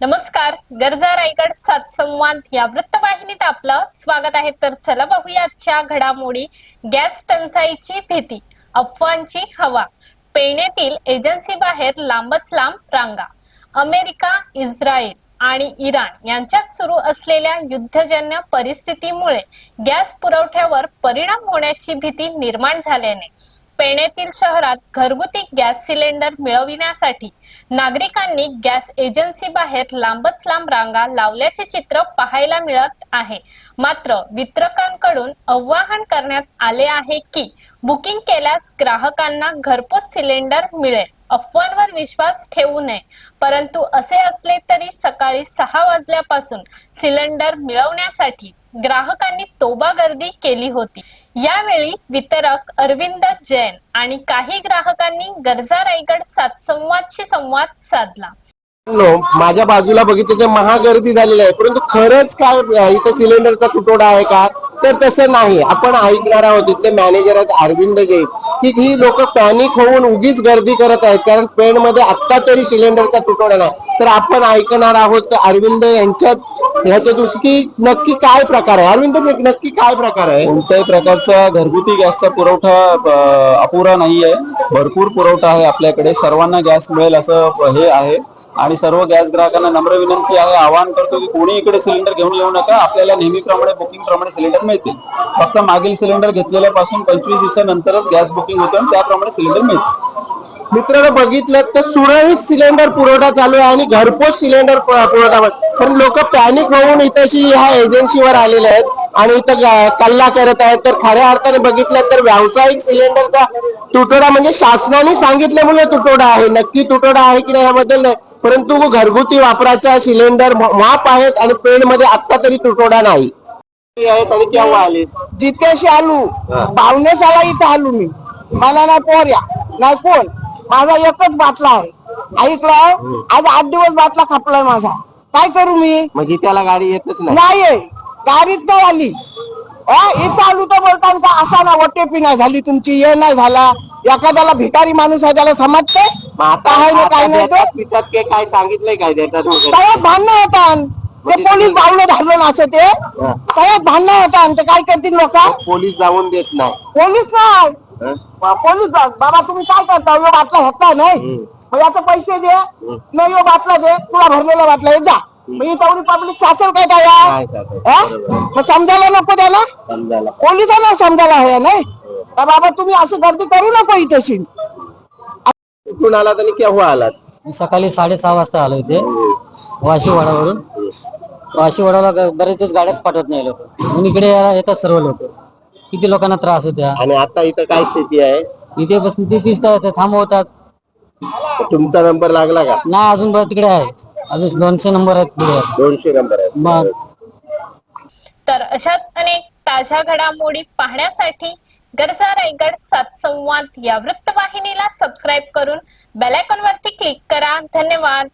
नमस्कार. गरजा रायगड सात संवाद या वृत्तवाहिनीत आपलं स्वागत आहे. तर चला पाहूया आजच्या घडामोडी. गॅस टंचाईची भीती, अफवांची हवा, पेण्यातील एजन्सी बाहेर लांबच लांब रांगा. अमेरिका, इस्रायल आणि इराण यांच्यात सुरू असलेल्या युद्धजन्य परिस्थितीमुळे गॅस पुरवठ्यावर परिणाम होण्याची भीती निर्माण झाल्याने पेण्यातील शहरात घरगुती गॅस सिलेंडर मिळविण्यासाठी नागरिकांनी गॅस एजन्सी बाहेर लांबच लांब रांगा लावल्याचे चित्र पाहायला मिळत आहे. मात्र वितरकांकडून आवाहन करण्यात आले आहे की बुकिंग केल्यास ग्राहकांना घरपोच सिलेंडर मिळेल. अफवांवर विश्वास ठेवू नये. परंतु असे असले तरी सकाळी 6 वाजल्यापासून सिलेंडर मिळवण्यासाठी ग्राहकांनी तोबा गर्दी केली होती. यावेळी वितरक अरविंद जैन आणि काही ग्राहकांनी गरजा रायगड सात संवादशी संवाद साधला. माझ्या बाजूला बघितलं तर महागर्दी झालेली आहे, परंतु खरंच काय इथं सिलेंडरचा तुटवडा आहे का? तर तसं नाही. आपण ऐकणार आहोत इथले मॅनेजर आहेत अरविंद जैन की ही लोक पॅनिक होऊन उगीच गर्दी करत आहेत, कारण पेण मध्ये आता तरी सिलेंडरचा तुटवडा नाही. तर आपण ऐकणार आहोत अरविंद ह्याच्यातून की नक्की काय प्रकार आहे. अरविंद, नक्की काय प्रकार आहे? कोणत्याही प्रकारचा घरगुती गॅसचा पुरवठा अपुरा नाहीये. भरपूर पुरवठा आहे आपल्याकडे. सर्वांना गॅस मिळेल असं हे आहे आणि सर्व गॅस ग्राहकांना नम्र विनंती आहे, आवाहन करतो की कोणी इकडे सिलेंडर घेऊन येऊ नका. आपल्याला नेहमीप्रमाणे बुकिंग प्रमाणे सिलेंडर मिळतील. फक्त मागील सिलेंडर घेतलेल्यापासून 25 दिवसानंतरच गॅस बुकिंग होते आणि त्याप्रमाणे सिलेंडर मिळते. मित्रांनो, बघितलं तर सुरळीत सिलेंडर पुरवठा चालू आहे आणि घरपोच सिलेंडर पुरवठा, पण लोक पॅनिक होऊन इथेशी ह्या एजन्सीवर आलेले आहेत आणि इथं कल्ला करत आहेत. तर खऱ्या अर्थाने बघितलं तर व्यावसायिक सिलेंडरचा तुटवडा म्हणजे शासनाने सांगितल्यामुळे तुटवडा आहे. नक्की तुटवडा आहे की नाही याबद्दल नाही, परंतु घरगुती वापराचा सिलेंडर माप आहेत आणि पेण मध्ये आता तरी तुटवडा नाही. आणि केव्हा आले? जित्याशी आलू, पावणेसाला इथं आलू मी. मला नाही पोर्या नाही कोण, माझा एकच बाटला आहे. ऐकलं, आज 8 दिवस बाटला खापलाय माझा. काय करू मी? म्हणजे त्याला गाडी येतच नाही. नाही, गाडीत नाही आली. इथं आलू तर बोलताना असा ना वटेपी नाही झाली तुमची, ये नाही झाला. एखाद्याला भिकारी माणूस आहे त्याला समजते काय नाही काय नाही. तो काय सांगितलंय काय देतात? काय भांडणं होतात ते पोलीस बावलं धरलं असं ते काय भांडणं होतात. ते काय करतील लोक? पोलीस जाऊन देत नाही. पोलीस नाही, पोलीस बाबा तुम्ही काय करता? यो बाटला होता नाही मग आता पैसे दे, न यो बाटला दे, तुला भरलेला बाटला आहे जा. मग तेवढी पब्लिक साचल काय काय? मग समजायला नको त्याला, पोलिसांना समजायला हवं नाही का बाबा तुम्ही असं गर्दी करू नको इथेशी. कुठून आलात आणि केव्हा आलात? सकाळी 6:30 वाजता आलो इथे वाशीवाडावरून. वाशीवाडाला बरेचच गाड्याच पाठवत नाही लोक, म्हणून इकडे येतात सर्व लोक. किती लोकांना त्रास होत्या. आणि आता इथं काय स्थिती आहे? इथे बसून ते थांबवतात. तुमचा नंबर लागला का? नाही, अजून तिकडे आहे. अजून 200 नंबर आहेत पुढे. 200 नंबर आहे मग तर अशाच अनेक ताज्या घडामोडी पाहण्यासाठी गरजा रायगड सात संवाद या वृत्तवाहिनीला सबस्क्राईब करून बेल आयकॉन वरती क्लिक करा. धन्यवाद.